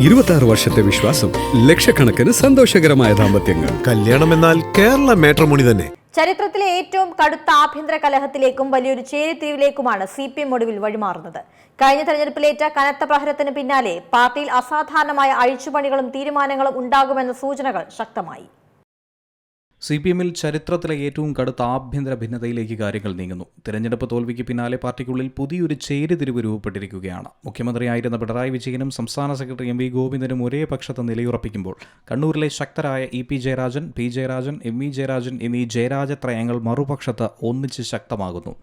26 വർഷത്തെ വിശ്വാസം, ലക്ഷക്കണക്കിന് സന്തോഷകരമായ ദാമ്പത്യങ്ങൾ. കല്യാണം എന്നാൽ കേരള മാട്രിമോണി തന്നെ. ചരിത്രത്തിലെ ഏറ്റവും കടുത്ത ആഭ്യന്തര കലഹത്തിലേക്കും വലിയൊരു ചേരിതിരിവിലേക്കുമാണ് CPM ഒടുവിൽ വഴിമാറുന്നത്. കഴിഞ്ഞ തെരഞ്ഞെടുപ്പിലേറ്റ കനത്ത പ്രഹരത്തിന് പിന്നാലെ പാർട്ടിയിൽ അസാധാരണമായ അഴിച്ചുപണികളും തീരുമാനങ്ങളും ഉണ്ടാകുമെന്ന സൂചനകൾ ശക്തമായി. CPMൽ ചരിത്രത്തിലെ ഏറ്റവും കടുത്ത ആഭ്യന്തര ഭിന്നതയിലേക്ക് കാര്യങ്ങൾ നീങ്ങുന്നു. തിരഞ്ഞെടുപ്പ് തോൽവിക്ക് പിന്നാലെ പാർട്ടിക്കുള്ളിൽ പുതിയൊരു ചേരിതിരിവ് രൂപപ്പെട്ടിരിക്കുകയാണ്. മുഖ്യമന്ത്രിയായിരുന്ന പിണറായി വിജയനും സംസ്ഥാന സെക്രട്ടറി MV ഗോവിന്ദനും ഒരേ പക്ഷത്ത് നിലയുറപ്പിക്കുമ്പോൾ കണ്ണൂരിലെ ശക്തരായ EP Jayarajan, P Jayarajan, MV Jayarajan എന്നീ ജയരാജത്രയങ്ങൾ മറുപക്ഷത്ത് ഒന്നിച്ച് ശക്തമാകുന്നു.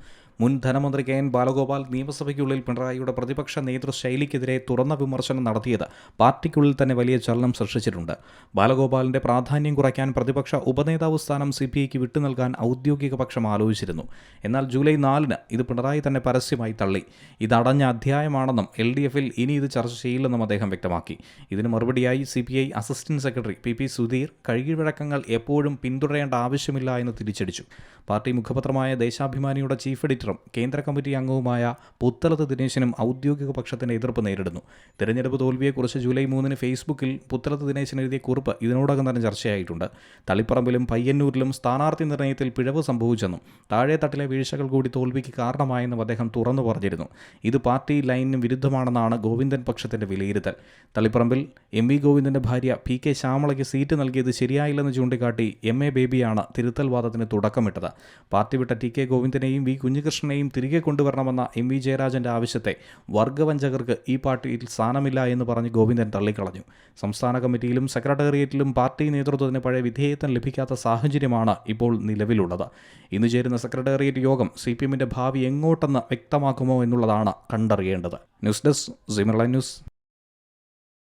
മുൻ ധനമന്ത്രി KN ബാലഗോപാൽ നിയമസഭയ്ക്കുള്ളിൽ പിണറായിയുടെ പ്രതിപക്ഷ നേതൃശൈലിക്കെതിരെ തുറന്ന വിമർശനം നടത്തിയത് പാർട്ടിക്കുള്ളിൽ തന്നെ വലിയ ചലനം സൃഷ്ടിച്ചിട്ടുണ്ട്. ബാലഗോപാലിന്റെ പ്രാധാന്യം കുറയ്ക്കാൻ പ്രതിപക്ഷ ഉപനേതാവ് സ്ഥാനം CPIക്ക് വിട്ടുനൽകാൻ ഔദ്യോഗിക പക്ഷം ആലോചിച്ചിരുന്നു. എന്നാൽ ജൂലൈ 4-ന് ഇത് പിണറായി തന്നെ പരസ്യമായി തള്ളി. ഇത് അടഞ്ഞ അധ്യായമാണെന്നും LDFൽ ഇനി ഇത് ചർച്ച ചെയ്യില്ലെന്നും അദ്ദേഹം വ്യക്തമാക്കി. ഇതിന് മറുപടിയായി CPI assistant secretary PP Sudheer കഴുകിവഴക്കങ്ങൾ എപ്പോഴും പിന്തുടരേണ്ട ആവശ്യമില്ല എന്ന് തിരിച്ചടിച്ചു. പാർട്ടി മുഖപത്രമായ ദേശാഭിമാനിയുടെ ചീഫ് എഡിറ്ററും കേന്ദ്ര കമ്മിറ്റി അംഗവുമായ പുത്തലത്ത് ദിനേശനും ഔദ്യോഗിക പക്ഷത്തിന്റെ എതിർപ്പ് നേരിടുന്നു. തെരഞ്ഞെടുപ്പ് തോൽവിയെക്കുറിച്ച് ജൂലൈ 3-ന് ഫേസ്ബുക്കിൽ പുത്തലത്ത് ദിനേശൻ എഴുതിയ കുറിപ്പ് ഇതിനോടകം തന്നെ ചർച്ചയായിട്ടുണ്ട്. തളിപ്പറമ്പിലും പയ്യന്നൂരിലും സ്ഥാനാർത്ഥി നിർണയത്തിൽ പിഴവ് സംഭവിച്ചെന്നും താഴെത്തട്ടിലെ വീഴ്ചകൾ കൂടി തോൽവിക്ക് കാരണമായെന്നും അദ്ദേഹം തുറന്നു പറഞ്ഞിരുന്നു. ഇത് പാർട്ടി ലൈനിന് വിരുദ്ധമാണെന്നാണ് ഗോവിന്ദൻ പക്ഷത്തിന്റെ വിലയിരുത്തൽ. തളിപ്പറമ്പിൽ MV ഗോവിന്ദന്റെ ഭാര്യ PK ശ്യാമളയ്ക്ക് സീറ്റ് നൽകിയത് ശരിയായില്ലെന്ന് ചൂണ്ടിക്കാട്ടി MA ബേബിയാണ് തിരുത്തൽ വാദത്തിന് തുടക്കമിട്ടത്. പാർട്ടി വിട്ട TK ഗോവിന്ദനെയും V കുഞ്ഞികൃഷ്ണനെയും തിരികെ കൊണ്ടുവരണമെന്ന MV ജയരാജന്റെ ആവശ്യത്തെ വർഗവഞ്ചകർക്ക് ഈ പാർട്ടിയിൽ സ്ഥാനമില്ല എന്ന് പറഞ്ഞ് ഗോവിന്ദൻ തള്ളിക്കളഞ്ഞു. സംസ്ഥാന കമ്മിറ്റിയിലും സെക്രട്ടേറിയറ്റിലും പാർട്ടി നേതൃത്വത്തിന് പഴയ വിധേയത്വം ലഭിക്കാത്ത സാഹചര്യമാണ് ഇപ്പോൾ നിലവിലുള്ളത്. ഇന്ന് ചേരുന്ന സെക്രട്ടേറിയറ്റ് യോഗം CPMന്റെ ഭാവി എങ്ങോട്ടെന്ന് വ്യക്തമാക്കുമോ എന്നുള്ളതാണ് കണ്ടറിയേണ്ടത്. News desk Zee Malayalam News.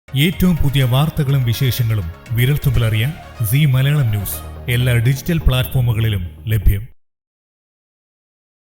ഏറ്റവും പുതിയ വാർത്തകളും വിശേഷങ്ങളും വിരൽത്തുമ്പിലറിയാൻ സി മലയാളം ന്യൂസ് എല്ലാ ഡിജിറ്റൽ പ്ലാറ്റ്ഫോമുകളിലും ലഭ്യം.